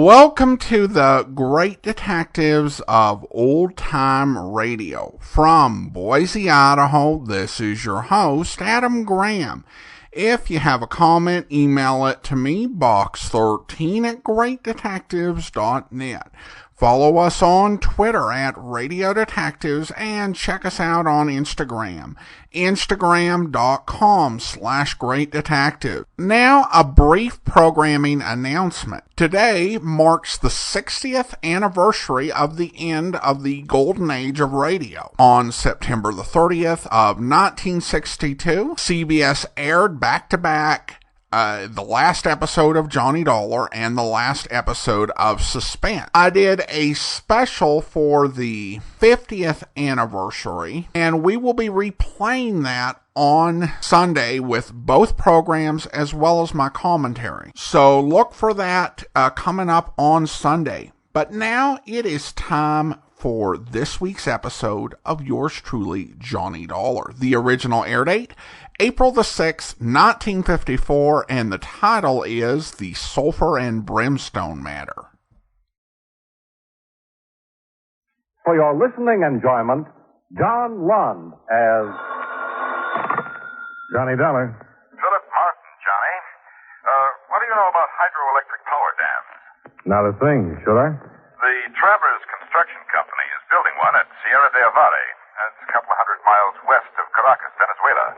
Welcome to the Great Detectives of Old Time Radio. From Boise, Idaho, this is your host, Adam Graham. If you have a comment, email it to me, box13@greatdetectives.net. Follow us on Twitter at Radio Detectives and check us out on Instagram, instagram.com/greatdetective. Now, a brief programming announcement. Today marks the 60th anniversary of the end of the golden age of radio. On September the 30th of 1962, CBS aired back-to-back the last episode of Johnny Dollar and the last episode of Suspense. I did a special for the 50th anniversary, and we will be replaying that on Sunday with both programs as well as my commentary. So look for that coming up on Sunday. But now it is time for this week's episode of yours truly, Johnny Dollar. The original air date, April the 6th, 1954, and the title is The Sulphur and Brimstone Matter. For your listening enjoyment, John Lund as Johnny Dollar. Philip Martin, Johnny. What do you know about hydroelectric power dams? Not a thing, should I? The Travers Construction Company is building one at Sierra de Avare. It's a couple of 100 miles west of Caracas, Venezuela.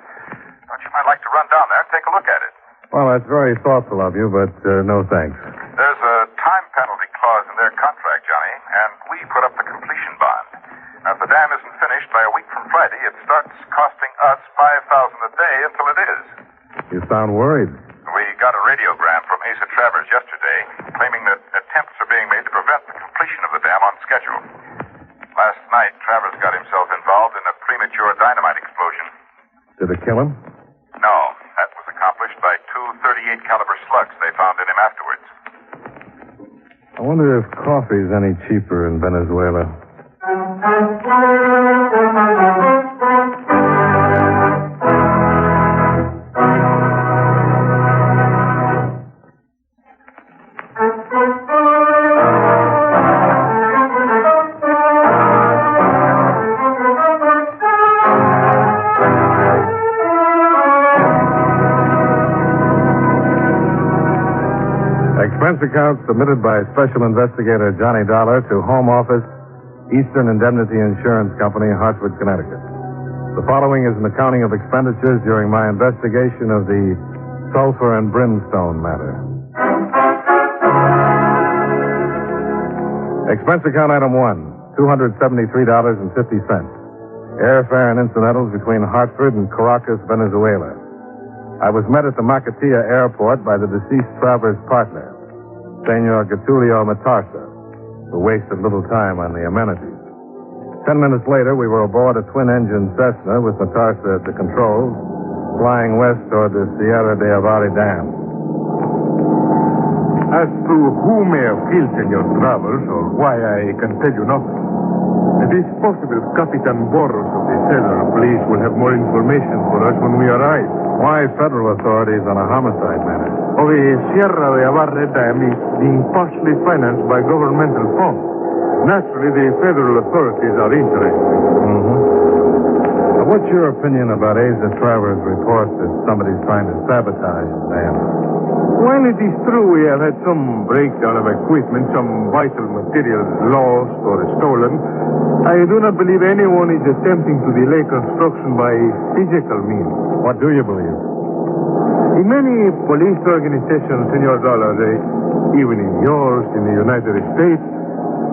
Thought you might like to run down there and take a look at it. Well, that's very thoughtful of you, but no thanks. There's a time penalty clause in their contract, Johnny, and we put up the completion bond. Now, if the dam isn't finished by a week from Friday, it starts costing us $5,000 a day until it is. You sound worried. We got a radiogram from Asa Travers yesterday claiming that attempts are being made to prevent the completion of the dam on schedule. Last night, Travers got himself involved in a premature dynamite explosion. Did it kill him? No, that was accomplished by two .38 caliber slugs they found in him afterwards. I wonder if coffee's any cheaper in Venezuela. Expense account submitted by Special Investigator Johnny Dollar to Home Office, Eastern Indemnity Insurance Company, Hartford, Connecticut. The following is an accounting of expenditures during my investigation of the Sulphur and Brimstone matter. Expense account item 1, $273.50. Airfare and incidentals between Hartford and Caracas, Venezuela. I was met at the Macatilla airport by the deceased Travers' partner, Senor Getulio Matarsa, who wasted little time on the amenities. 10 minutes later, we were aboard a twin-engine Cessna with Matarsa at the controls, flying west toward the Sierra de Avare Dam. As to who may have killed Senor Travers, or why, I can tell you nothing. It is possible Capitan Borros of the Cellular Police will have more information for us when we arrive. Why federal authorities on a homicide matter? Of the Sierra de Avare Dam is being partially financed by governmental funds. Naturally, the federal authorities are interested. Now, what's your opinion about Asa Travers' report that somebody's trying to sabotage the dam? While it is true we have had some breakdown of equipment, some vital materials lost or stolen, I do not believe anyone is attempting to delay construction by physical means. What do you believe? In many police organizations, Senor Dollar, even in yours, in the United States,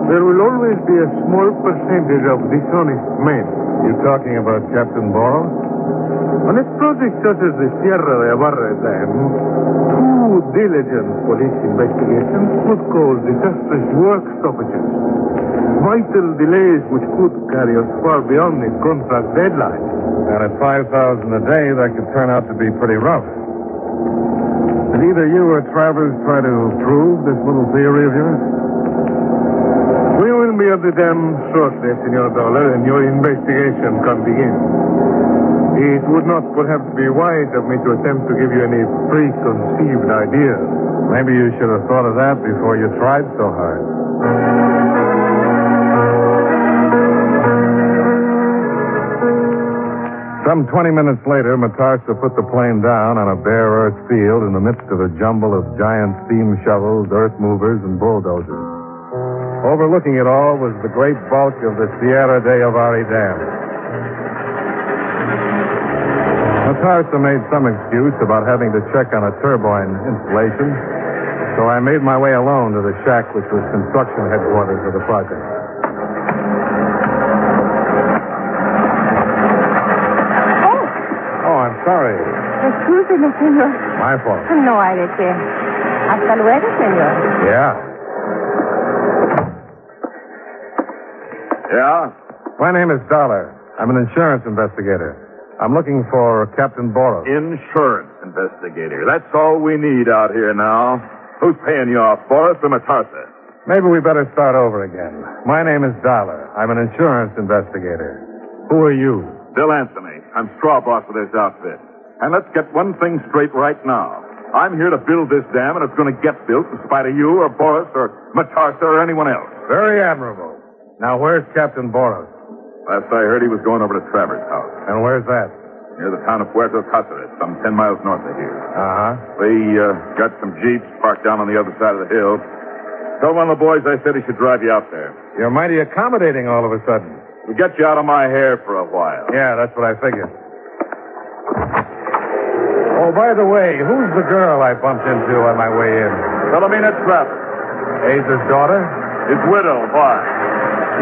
there will always be a small percentage of dishonest men. You talking about Captain Borrow? On a project such as the Sierra de Avare Dam, too diligent police investigations could cause disastrous work stoppages. Vital delays which could carry us far beyond the contract deadline. And at $5,000 a day, that could turn out to be pretty rough. Did either you or Travers try to prove this little theory of yours? We will be clear the dam shortly, Senor Dollar, and your investigation can begin. It would not perhaps be wise of me to attempt to give you any preconceived ideas. Maybe you should have thought of that before you tried so hard. Some 20 minutes later, Matarsa put the plane down on a bare earth field in the midst of a jumble of giant steam shovels, earth movers, and bulldozers. Overlooking it all was the great bulk of the Sierra de Ovari Dam. Matarsa made some excuse about having to check on a turbine installation, so I made my way alone to the shack which was construction headquarters of the project. Sorry. Excuse me, senor. My fault. No hay de qué. Hasta luego, senor. Yeah? Yeah? My name is Dollar. I'm an insurance investigator. I'm looking for Captain Boros. Insurance investigator. That's all we need out here now. Who's paying you off, Boris or Matarsa? Maybe we better start over again. My name is Dollar. I'm an insurance investigator. Who are you? Bill Anthony. I'm straw boss of this outfit. And let's get one thing straight right now. I'm here to build this dam, and it's going to get built in spite of you or Boris or Matarsa or anyone else. Very admirable. Now, where's Captain Boros? Last I heard, he was going over to Travers' house. And where's that? Near the town of Puerto Cáceres, some 10 miles north of here. Uh-huh. They got some jeeps parked down on the other side of the hill. Told one of the boys I said he should drive you out there. You're mighty accommodating all of a sudden. We'll get you out of my hair for a while. Yeah, that's what I figured. Oh, by the way, who's the girl I bumped into on my way in? Philomena Travers. Aza's daughter? His widow. Why?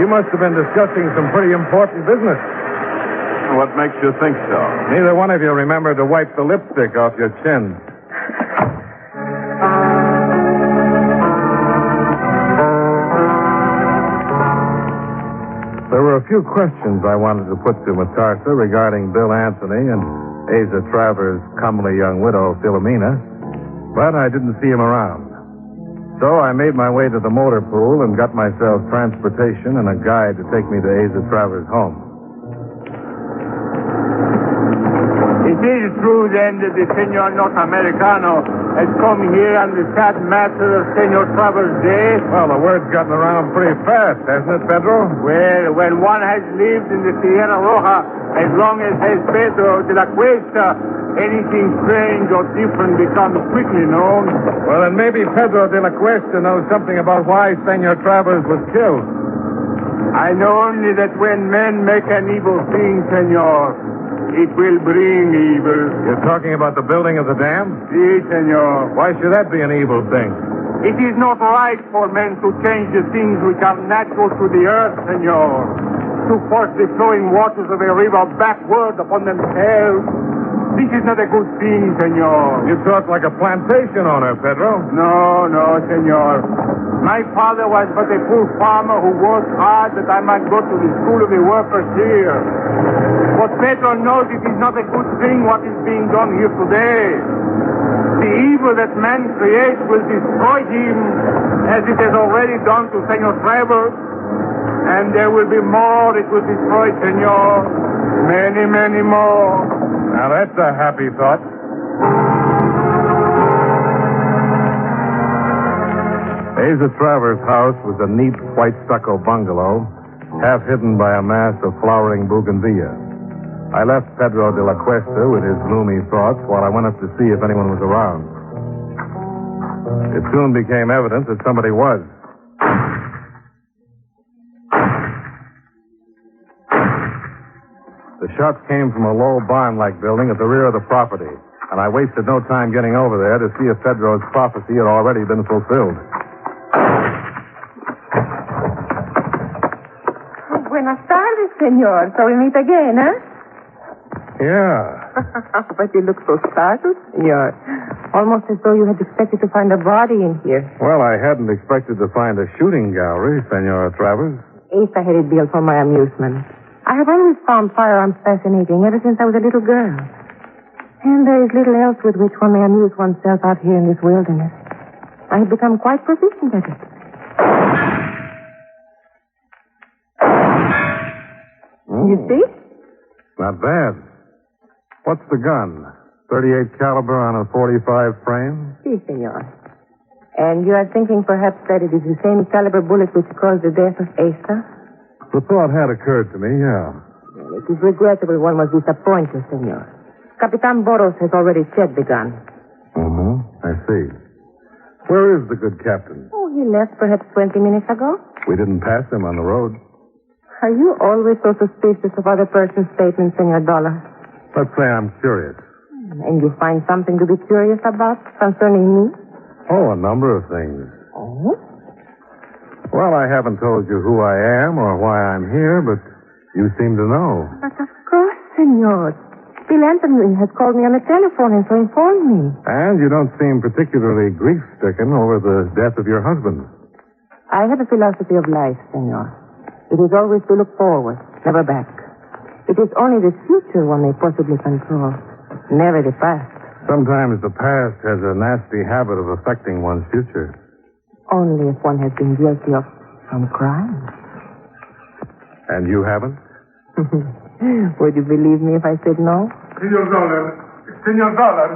You must have been discussing some pretty important business. What makes you think so? Neither one of you remembered to wipe the lipstick off your chin. There were a few questions I wanted to put to Matarsa regarding Bill Anthony and Asa Travers' comely young widow, Philomena, but I didn't see him around. So I made my way to the motor pool and got myself transportation and a guide to take me to Asa Travers' home. It is true, then, that the Senor Norteamericano has come here on the sad matter of Senor Travers' death? Well, the word's gotten around pretty fast, hasn't it, Pedro? Well, when one has lived in the Sierra Roja as long as has Pedro de la Cuesta, anything strange or different becomes quickly known. Well, then maybe Pedro de la Cuesta knows something about why Senor Travers was killed. I know only that when men make an evil thing, Senor, it will bring evil. You're talking about the building of the dam? Si, Senor. Why should that be an evil thing? It is not right for men to change the things which are natural to the earth, Senor. To force the flowing waters of a river backward upon themselves. This is not a good thing, Senor. You talk like a plantation owner, Pedro. No, Senor. My father was but a poor farmer who worked hard that I might go to the school of the workers here. But Pedro knows it is not a good thing what is being done here today. The evil that man creates will destroy him as it has already done to Senor Travers. And there will be more it will destroy, Senor. Many, many more. Now that's a happy thought. Asa Travers' house was a neat white stucco bungalow, half hidden by a mass of flowering bougainvillea. I left Pedro de la Cuesta with his gloomy thoughts while I went up to see if anyone was around. It soon became evident that somebody was. The shots came from a low barn-like building at the rear of the property, and I wasted no time getting over there to see if Pedro's prophecy had already been fulfilled. Buenas tardes, senor. So we meet again, huh? Yeah. But you look so startled, senor. Almost as though you had expected to find a body in here. Well, I hadn't expected to find a shooting gallery, Senora Travers. Asa had it built for my amusement. I have always found firearms fascinating ever since I was a little girl. And there is little else with which one may amuse oneself out here in this wilderness. I have become quite proficient at it. You see? Not bad. What's the gun? 38 caliber on a 45 frame? Si, senor. And you are thinking perhaps that it is the same caliber bullet which caused the death of Asa? The thought had occurred to me, yeah. Well, it is regrettable one was disappointed, senor. Capitan Boros has already shed the gun. Mm-hmm. I see. Where is the good captain? Oh, he left perhaps 20 minutes ago. We didn't pass him on the road. Are you always so suspicious of other persons' statements, Senor Dollar? Let's say I'm curious. And you find something to be curious about concerning me? Oh, a number of things. Oh? Well, I haven't told you who I am or why I'm here, but you seem to know. But of course, senor. Bill Anthony has called me on the telephone and so informed me. And you don't seem particularly grief-stricken over the death of your husband. I have a philosophy of life, senor. It is always to look forward, never back. It is only the future one may possibly control, never the past. Sometimes the past has a nasty habit of affecting one's future. Only if one has been guilty of some crime. And you haven't? Would you believe me if I said no? Senor Dollar. Senor Dollar.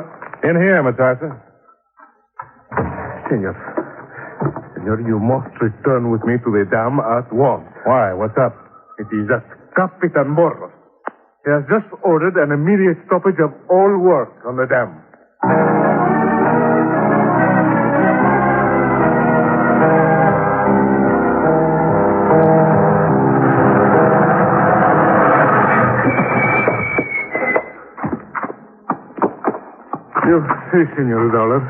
In here, Matarsa. Senor. Senor, you must return with me to the dam at once. Why? What's up? It is that Capitan Boros. He has just ordered an immediate stoppage of all work on the dam. You see, Senor Dollar,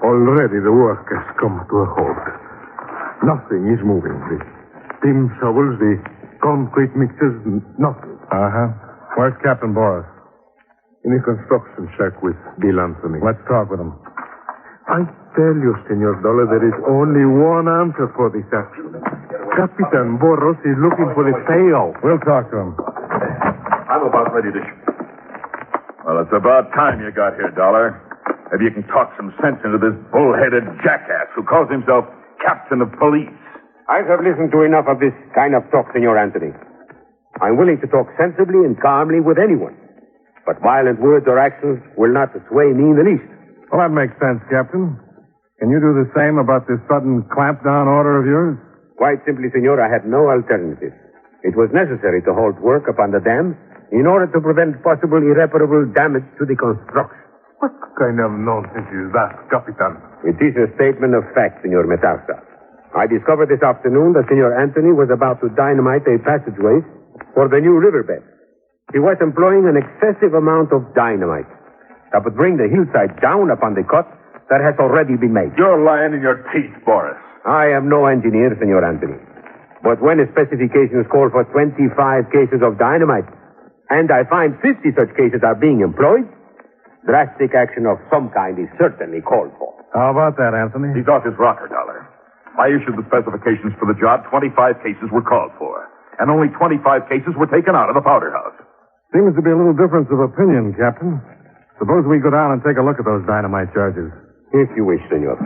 already the work has come to a halt. Nothing is moving. The steam shovels, the concrete mixers, nothing. Uh-huh. Where's Captain Boris? In a construction shack with Bill Anthony. Let's talk with him. I tell you, Senor Dollar, there is only one answer for this action. Capitan Boros is looking for the payout. We'll talk to him. I'm about ready to shoot. Well, it's about time you got here, Dollar. Maybe you can talk some sense into this bull-headed jackass who calls himself Captain of Police. I have listened to enough of this kind of talk, Senor Anthony. I'm willing to talk sensibly and calmly with anyone. But violent words or actions will not sway me in the least. Well, that makes sense, Captain. Can you do the same about this sudden clampdown order of yours? Quite simply, Senor, I had no alternative. It was necessary to halt work upon the dam in order to prevent possible irreparable damage to the construction. What kind of nonsense is that, Capitan? It is a statement of fact, Senor Metarsa. I discovered this afternoon that Senor Anthony was about to dynamite a passageway for the new riverbed. He was employing an excessive amount of dynamite that would bring the hillside down upon the cut that has already been made. You're lying in your teeth, Boris. I am no engineer, Senor Anthony. But when the specifications call for 25 cases of dynamite, and I find 50 such cases are being employed, drastic action of some kind is certainly called for. How about that, Anthony? He's off his rocker, Dollar. I issued the specifications for the job. 25 cases were called for. And only 25 cases were taken out of the powder house. Seems to be a little difference of opinion, Captain. Suppose we go down and take a look at those dynamite charges. If you wish, Senor.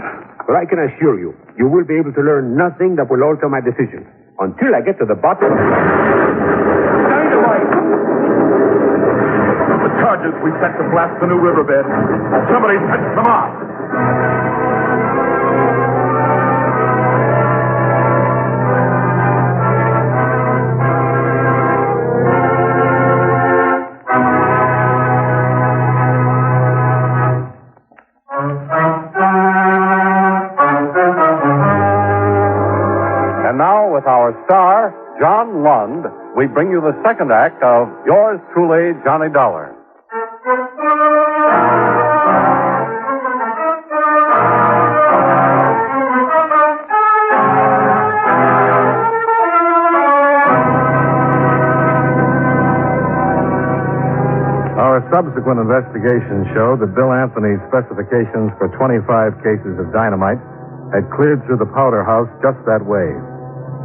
But I can assure you, you will be able to learn nothing that will alter my decision until I get to the bottom. Dynamite! The charges we sent to blast the new riverbed. Somebody sent them off. And now, with our star, John Lund, we bring you the second act of Yours Truly, Johnny Dollar. Our subsequent investigation showed that Bill Anthony's specifications for 25 cases of dynamite had cleared through the powder house just that way.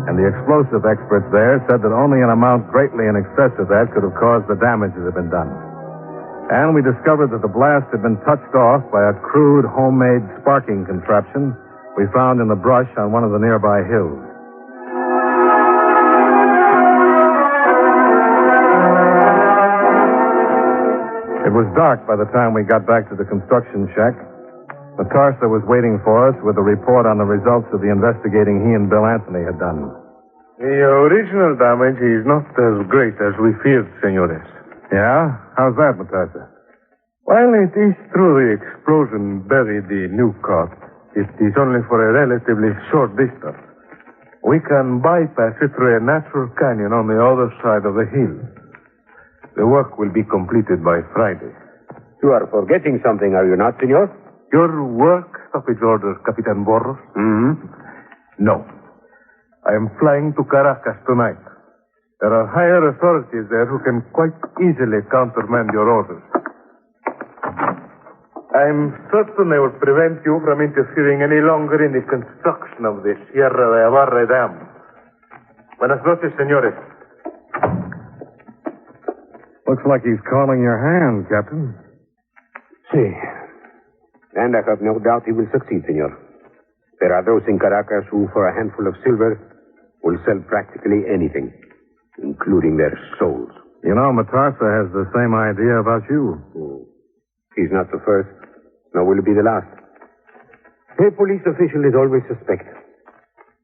And the explosive experts there said that only an amount greatly in excess of that could have caused the damage that had been done. And we discovered that the blast had been touched off by a crude homemade sparking contraption we found in the brush on one of the nearby hills. was dark by the time we got back to the construction shack. Matarsa was waiting for us with a report on the results of the investigating he and Bill Anthony had done. The original damage is not as great as we feared, senores. Yeah? How's that, Matarsa? While it is true the explosion buried the new cart, it is only for a relatively short distance. We can bypass it through a natural canyon on the other side of the hill. The work will be completed by Friday. You are forgetting something, are you not, senor? Your work stoppage orders, Capitan Borros? No. I am flying to Caracas tonight. There are higher authorities there who can quite easily countermand your orders. I'm certain they will prevent you from interfering any longer in the construction of the Sierra de Abarre Dam. Buenas noches, senores. Looks like he's calling your hand, Captain. See. And I have no doubt he will succeed, senor. There are those in Caracas who, for a handful of silver, will sell practically anything, including their souls. You know, Matarsa has the same idea about you. He's not the first, nor will he be the last. A police official is always suspect.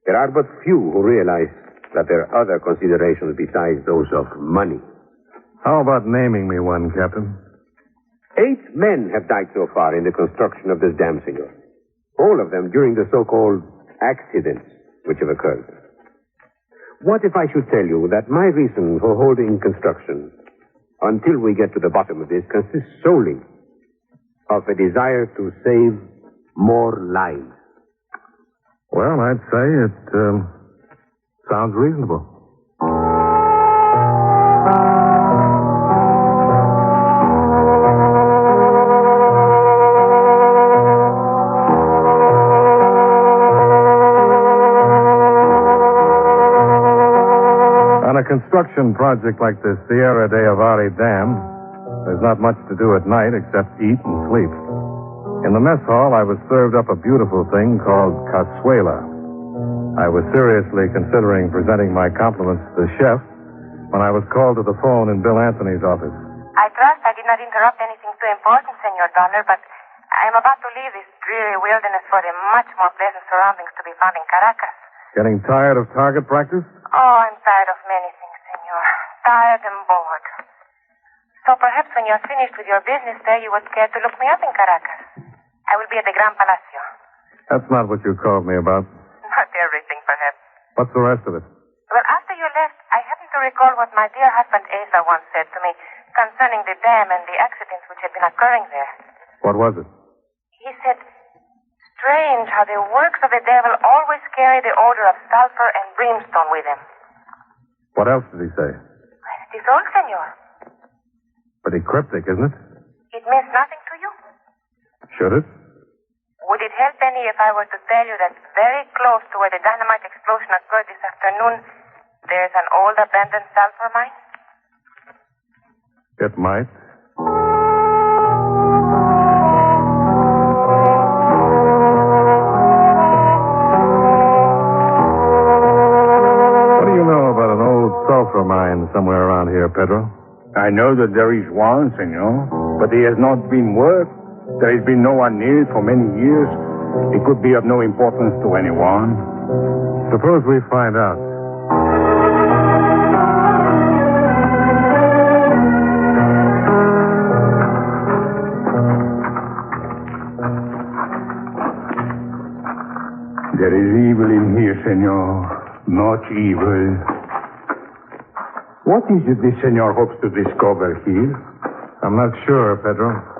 There are but few who realize that there are other considerations besides those of money. How about naming me one, Captain? 8 men have died so far in the construction of this dam, senor. All of them during the so-called accidents which have occurred. What if I should tell you that my reason for holding construction until we get to the bottom of this consists solely of a desire to save more lives? Well, I'd say it sounds reasonable. On a construction project like the Sierra de Avarre Dam, there's not much to do at night except eat and sleep. In the mess hall, I was served up a beautiful thing called cazuela. I was seriously considering presenting my compliments to the chef when I was called to the phone in Bill Anthony's office. I trust I did not interrupt anything too important, Senor Dollar, but I am about to leave this dreary wilderness for the much more pleasant surroundings to be found in Caracas. Getting tired of target practice? Oh, I'm tired of many things, Senor. Tired and bored. So perhaps when you're finished with your business there, you would care to look me up in Caracas. I will be at the Gran Palacio. That's not what you called me about. Not everything, perhaps. What's the rest of it? Well, after you left, I happened to recall what my dear husband Asa once said to me concerning the dam and the accidents which had been occurring there. What was it? He said, strange how the works of the devil always carry the odor of sulphur and brimstone with them. What else did he say? Well, it is all, Senor. Pretty cryptic, isn't it? It means nothing to you? Should it? Would it help any if I were to tell you that very close to where the dynamite explosion occurred this afternoon, there's an old abandoned sulphur mine? It might. What do you know about an old sulphur mine somewhere around here, Pedro? I know that there is one, senor, but it has not been worked. There has been no one near it for many years. It could be of no importance to anyone. Suppose we find out. There is evil in here, senor. Much evil. What is it the senor hopes to discover here? I'm not sure, Pedro.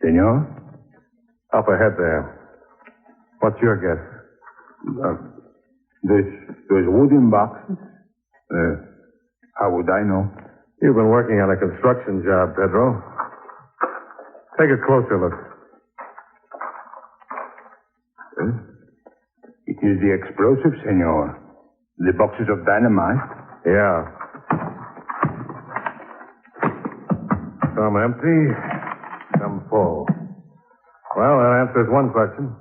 Senor? Up ahead there. What's your guess? Those wooden boxes? How would I know? You've been working on a construction job, Pedro. Take a closer look. It is the explosive, senor. The boxes of dynamite. Yeah. Some empty, some full. Well, that answers one question.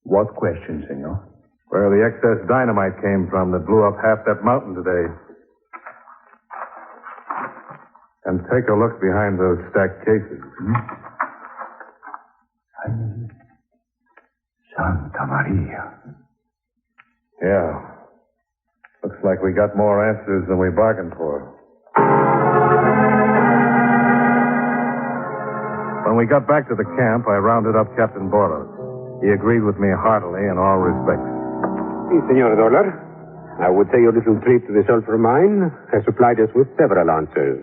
What question, senor? Where the excess dynamite came from that blew up half that mountain today. And take a look behind those stacked cases. Santa Maria. Yeah. Looks like we got more answers than we bargained for. When we got back to the camp, I rounded up Captain Boros. He agreed with me heartily in all respects. Si, Senor Dollar. I would say your little trip to the sulphur mine has supplied us with several answers.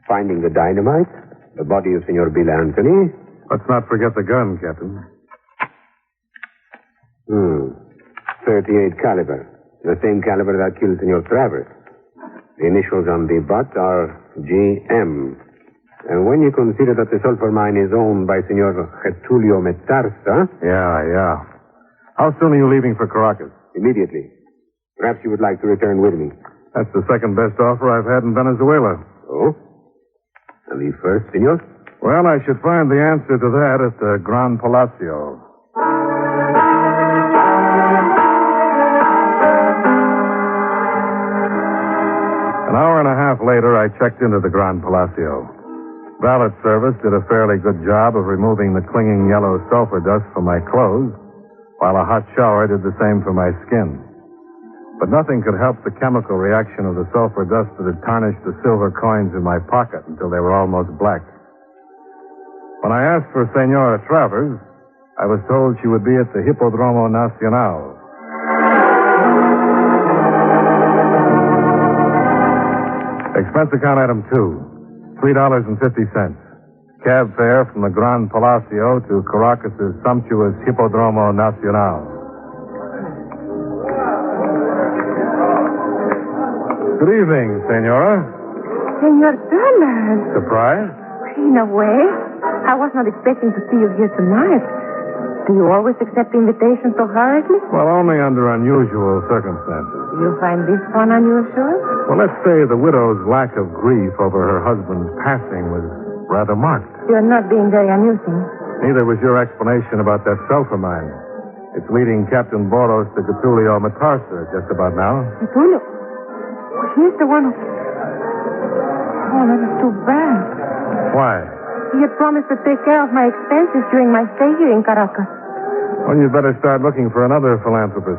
Finding the dynamite, the body of Senor Bill Anthony. Let's not forget the gun, Captain. 38 caliber. The same caliber that killed Senor Travers. The initials on the butt are GM. And when you consider that the sulphur mine is owned by Senor Getulio Metarsa... Yeah. How soon are you leaving for Caracas? Immediately. Perhaps you would like to return with me. That's the second best offer I've had in Venezuela. Oh? And the first, Senor? Well, I should find the answer to that at the Gran Palacio. An hour and a half later, I checked into the Gran Palacio. Valet service did a fairly good job of removing the clinging yellow sulfur dust from my clothes, while a hot shower did the same for my skin. But nothing could help the chemical reaction of the sulfur dust that had tarnished the silver coins in my pocket until they were almost black. When I asked for Senora Travers, I was told she would be at the Hippodromo Nacional. Expense account item 2, $3.50. Cab fare from the Gran Palacio to Caracas' sumptuous Hippodromo Nacional. Good evening, Senora. Senor Dollar. Surprise? In a way. I was not expecting to see you here tonight. Do you always accept invitations so hurriedly? Well, only under unusual circumstances. Do you find this one unusual? Well, let's say the widow's lack of grief over her husband's passing was rather marked. You're not being very amusing. Neither was your explanation about that sulphur mine. It's leading Captain Boros to Getulio Metarsa just about now. Getulio? Oh, he's the one who... Oh, that is too bad. Why? He had promised to take care of my expenses during my stay here in Caracas. Well, you'd better start looking for another philanthropist.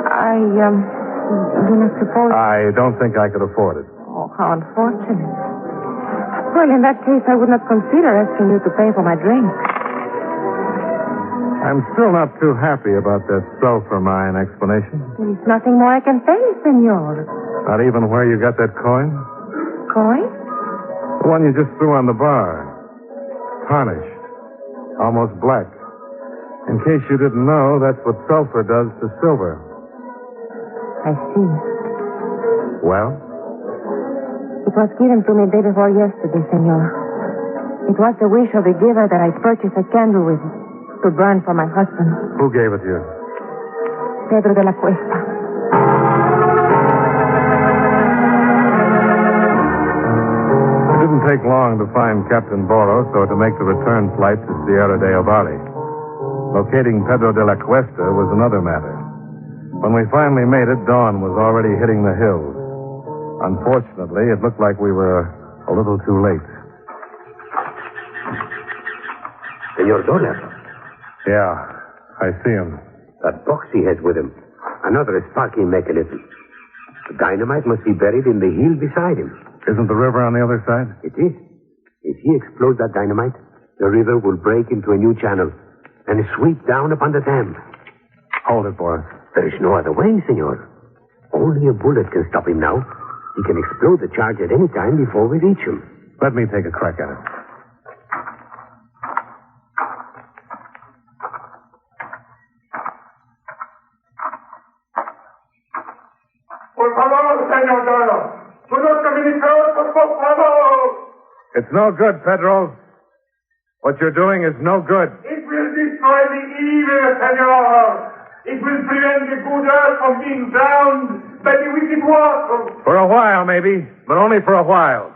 I do not suppose... I don't think I could afford it. Oh, how unfortunate. Well, in that case, I would not consider asking you to pay for my drink. I'm still not too happy about that sulphur mine explanation. There is nothing more I can tell you, senor. Not even where you got that coin? Coin? The one you just threw on the bar. Tarnished. Almost black. In case you didn't know, that's what sulfur does to silver. I see. Well? It was given to me day before yesterday, senor. It was the wish of the giver that I purchase a candle with it to burn for my husband. Who gave it to you? Pedro de la Cuesta. It didn't take long to find Captain Boros or to make the return flight to Sierra de Ovalle. Locating Pedro de la Cuesta was another matter. When we finally made it, dawn was already hitting the hills. Unfortunately, it looked like we were a little too late. Senor Dollar. Yeah, I see him. That box he has with him. Another sparking mechanism. The dynamite must be buried in the hill beside him. Isn't the river on the other side? It is. If he explodes that dynamite, the river will break into a new channel and sweep down upon the dam. Hold it, Boris. There is no other way, senor. Only a bullet can stop him now. He can explode the charge at any time before we reach him. Let me take a crack at it. Por favor, senor Dollar. Por favor. It's no good, Pedro. What you're doing is no good. It will destroy the evil, senor. It will prevent the good earth from being drowned by the wicked water. For a while, maybe, but only for a while.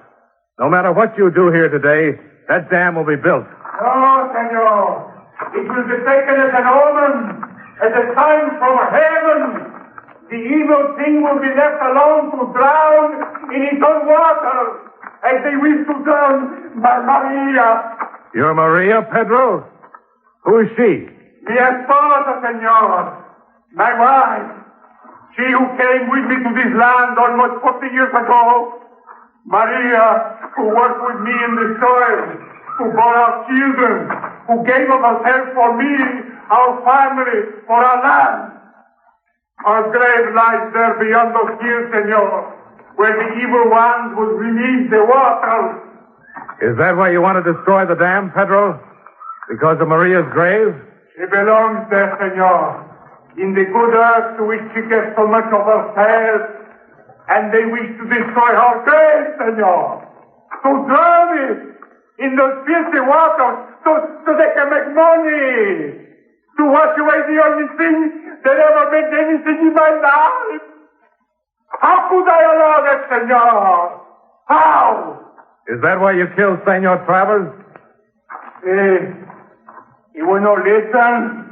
No matter what you do here today, that dam will be built. No, senor. It will be taken as an omen, as a sign from heaven. the evil thing will be left alone to drown in its own water, as they wish to drown my Maria. Your Maria, Pedro? Who is she? Mi esposa, senor. My wife. She who came with me to this land almost 40 years ago. Maria, who worked with me in the soil, who bore our children, who gave of herself for me, our family, for our land. Our grave lies there beyond those hills, senor, where the evil ones will release the waters. Is that why you want to destroy the dam, Pedro? Because of Maria's grave? She belongs there, senor, in the good earth to which she gave so much of herself, and they wish to destroy her grave, senor, to drown it in those filthy waters so they can make money, to wash away the only thing that ever meant anything in my life. How could I allow that, senor? How? Is that why you killed Senor Travers? He would not listen.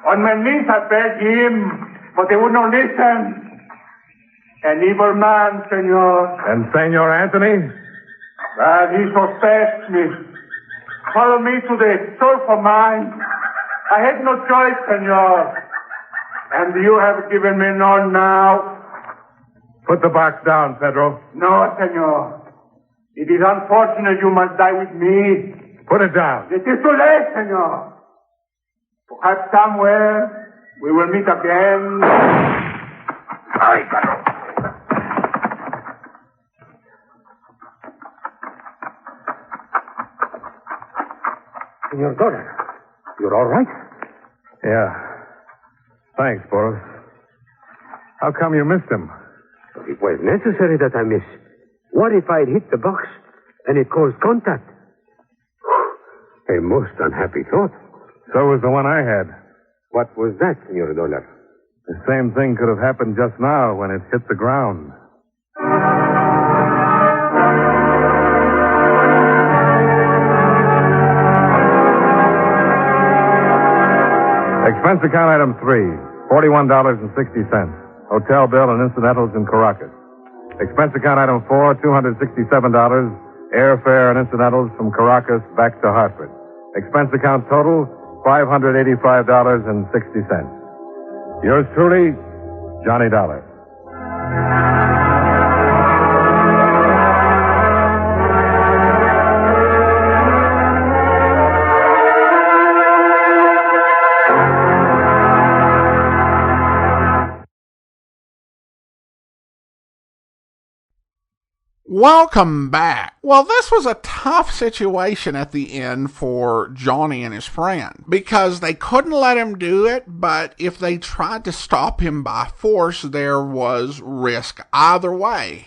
On my knees I begged him, but he would not listen. An evil man, senor. And Senor Anthony? Well, he suspects me. Follow me to the Sulphur mine. I had no choice, senor. And you have given me none now. Put the box down, Pedro. No, senor. It is unfortunate you must die with me. Put it down. It is too late, senor. Perhaps somewhere we will meet again. Ay, Pedro. Senor Dollar, you're all right? Yeah. Thanks, Boris. How come you missed him? It was necessary that I miss. What if I'd hit the box and it caused contact? A most unhappy thought. So was the one I had. What was that, Senor Dollar? The same thing could have happened just now when it hit the ground. Expense account item 3, $41.60. Hotel bill and incidentals in Caracas. Expense account item 4, $267. Airfare and incidentals from Caracas back to Hartford. Expense account total, $585.60. Yours truly, Johnny Dollar. Welcome back. Well, this was a tough situation at the end for Johnny and his friend because they couldn't let him do it, but if they tried to stop him by force, there was risk either way.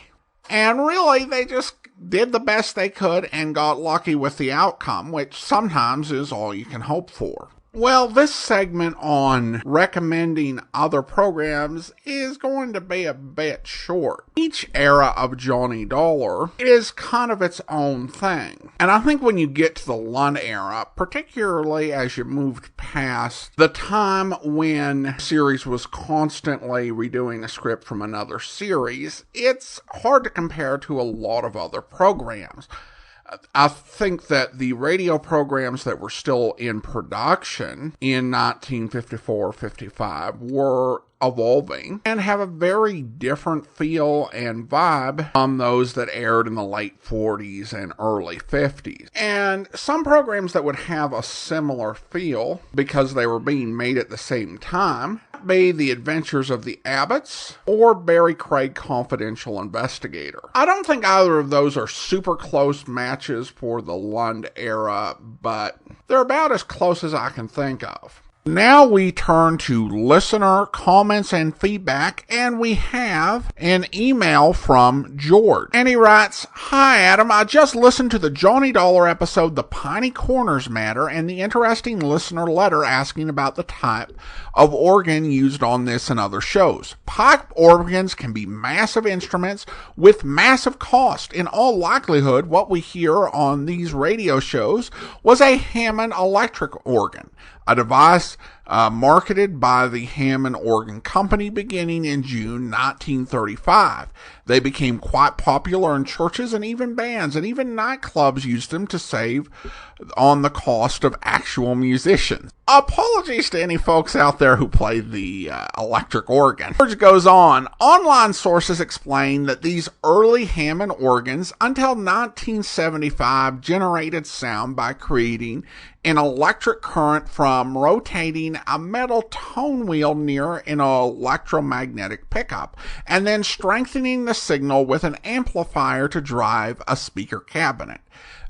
And really, they just did the best they could and got lucky with the outcome, which sometimes is all you can hope for. Well, this segment on recommending other programs is going to be a bit short. Each era of Johnny Dollar is kind of its own thing. And I think when you get to the Lund era, particularly as you moved past the time when the series was constantly redoing a script from another series, it's hard to compare to a lot of other programs. I think that the radio programs that were still in production in 1954-55 were evolving and have a very different feel and vibe from those that aired in the late 40s and early 50s. And some programs that would have a similar feel because they were being made at the same time be The Adventures of the Abbotts or Barry Craig Confidential Investigator. I don't think either of those are super close matches for the Lund era, but they're about as close as I can think of. Now we turn to listener comments and feedback, and we have an email from George. And he writes, "Hi Adam, I just listened to the Johnny Dollar episode, The Piney Corners Matter, and the interesting listener letter asking about the type of organ used on this and other shows. Pipe organs can be massive instruments with massive cost. In all likelihood, what we hear on these radio shows was a Hammond electric organ, a device marketed by the Hammond Organ Company beginning in June 1935. They became quite popular in churches, and even bands and even nightclubs used them to save on the cost of actual musicians. Apologies to any folks out there who play the electric organ. George goes on. Online sources explain that these early Hammond organs until 1975 generated sound by creating an electric current from rotating a metal tone wheel near an electromagnetic pickup, and then strengthening the signal with an amplifier to drive a speaker cabinet.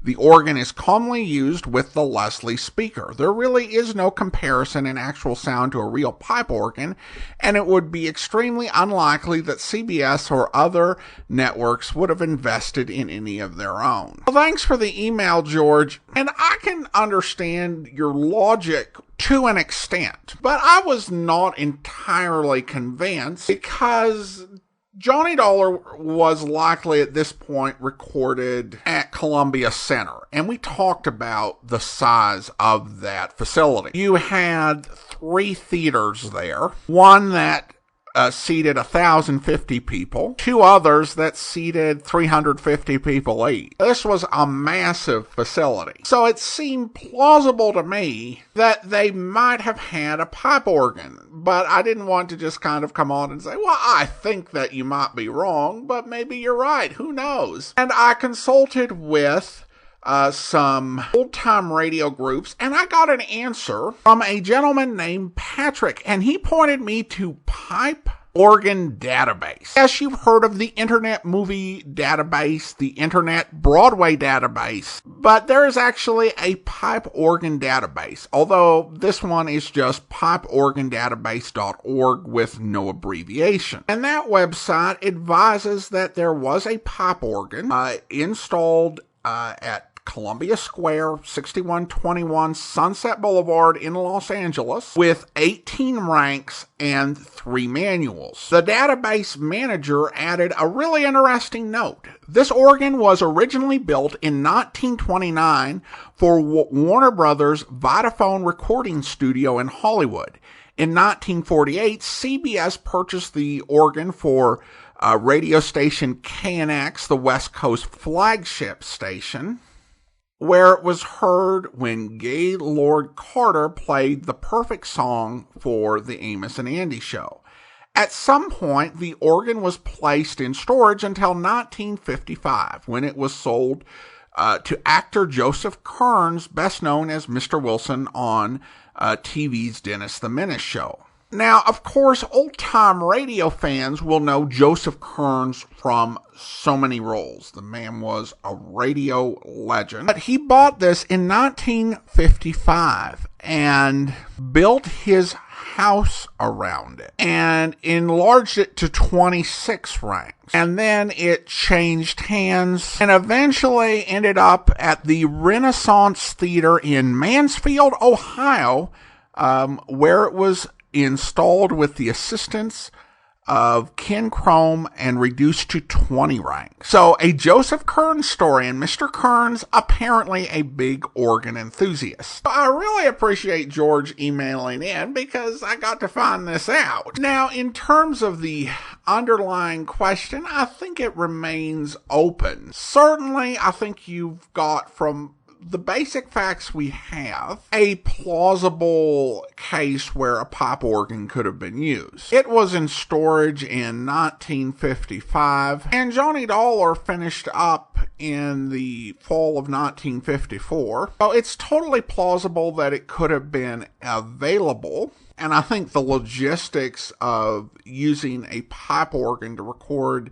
The organ is commonly used with the Leslie speaker. There really is no comparison in actual sound to a real pipe organ, and it would be extremely unlikely that CBS or other networks would have invested in any of their own. Well, thanks for the email, George, and I can understand your logic to an extent, but I was not entirely convinced because Johnny Dollar was likely at this point recorded at Columbia Center, and we talked about the size of that facility. You had 3 theaters there, one that seated 1,050 people, 2 others that seated 350 people each. This was a massive facility. So it seemed plausible to me that they might have had a pipe organ, but I didn't want to just kind of come on and say, well, I think that you might be wrong, but maybe you're right. Who knows? And I consulted with some old-time radio groups, and I got an answer from a gentleman named Patrick, and he pointed me to Pipe Organ Database. Yes, you've heard of the Internet Movie Database, the Internet Broadway Database, but there is actually a Pipe Organ Database, although this one is just pipeorgandatabase.org with no abbreviation. And that website advises that there was a pipe organ installed at Columbia Square, 6121 Sunset Boulevard in Los Angeles, with 18 ranks and 3 manuals. The database manager added a really interesting note. This organ was originally built in 1929 for Warner Brothers' Vitaphone recording studio in Hollywood. In 1948, CBS purchased the organ for radio station KNX, the West Coast flagship station, where it was heard when Gaylord Carter played the perfect song for the Amos and Andy show. At some point, the organ was placed in storage until 1955, when it was sold to actor Joseph Kearns, best known as Mr. Wilson on TV's Dennis the Menace show. Now, of course, old-time radio fans will know Joseph Kearns from so many roles. The man was a radio legend. But he bought this in 1955 and built his house around it and enlarged it to 26 ranks. And then it changed hands and eventually ended up at the Renaissance Theater in Mansfield, Ohio, where it was installed with the assistance of Ken Chrome and reduced to 20 ranks. So a Joseph Kearns story, and Mr. Kearns apparently a big organ enthusiast. I really appreciate George emailing in because I got to find this out. Now, in terms of the underlying question, I think it remains open. Certainly, I think you've got from the basic facts we have a plausible case where a pipe organ could have been used. It was in storage in 1955, and Johnny Dollar finished up in the fall of 1954. So it's totally plausible that it could have been available. And I think the logistics of using a pipe organ to record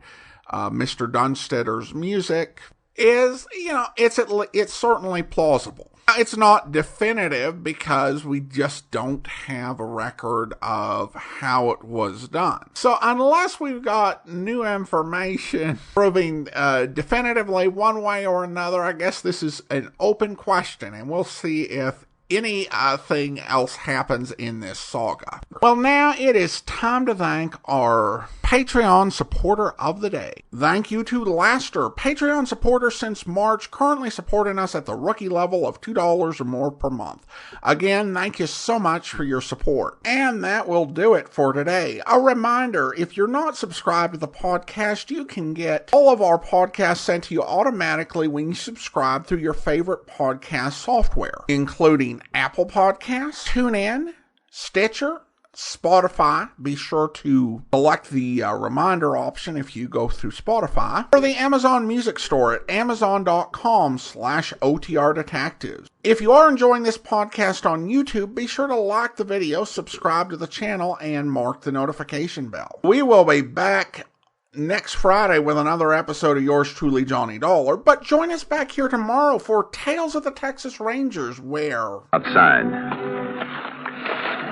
Mr. Dunstedter's music is, it's certainly plausible. It's not definitive because we just don't have a record of how it was done. So unless we've got new information proving definitively one way or another, I guess this is an open question, and we'll see if anything else happens in this saga. Well, now it is time to thank our Patreon supporter of the day. Thank you to Laster, Patreon supporter since March, currently supporting us at the rookie level of $2 or more per month. Again, thank you so much for your support. And that will do it for today. A reminder, if you're not subscribed to the podcast, you can get all of our podcasts sent to you automatically when you subscribe through your favorite podcast software, including Apple Podcasts, TuneIn, Stitcher, Spotify. Be sure to select the reminder option if you go through Spotify, or the Amazon Music Store at amazon.com/OTR Detectives. If you are enjoying this podcast on YouTube, be sure to like the video, subscribe to the channel, and mark the notification bell. We will be back next Friday with another episode of yours truly, Johnny Dollar, but join us back here tomorrow for Tales of the Texas Rangers, where... Outside.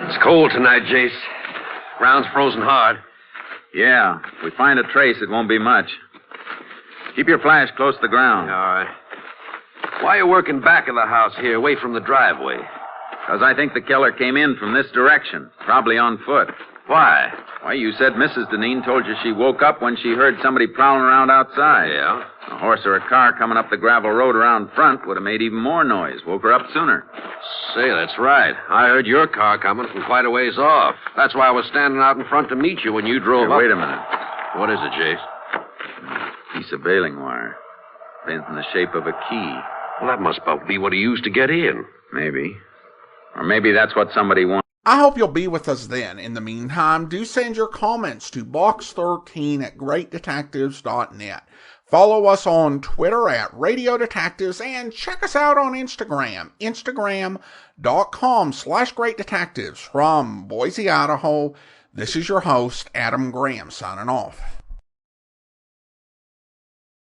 It's cold tonight, Jace. Ground's frozen hard. Yeah, if we find a trace, it won't be much. Keep your flash close to the ground. All right. Why are you working back of the house here, away from the driveway? Because I think the killer came in from this direction, probably on foot. Why? Why, you said Mrs. Deneen told you she woke up when she heard somebody prowling around outside. Yeah? A horse or a car coming up the gravel road around front would have made even more noise. Woke her up sooner. Say, that's right. I heard your car coming from quite a ways off. That's why I was standing out in front to meet you when you drove up. Wait a minute. What is it, Jace? Piece of baling wire. Bent in the shape of a key. Well, that must be what he used to get in. Maybe. Or maybe that's what somebody wanted. I hope you'll be with us then. In the meantime, do send your comments to box13@greatdetectives.net. Follow us on Twitter at Radio Detectives, and check us out on Instagram, instagram.com/greatdetectives. From Boise, Idaho, this is your host, Adam Graham, signing off.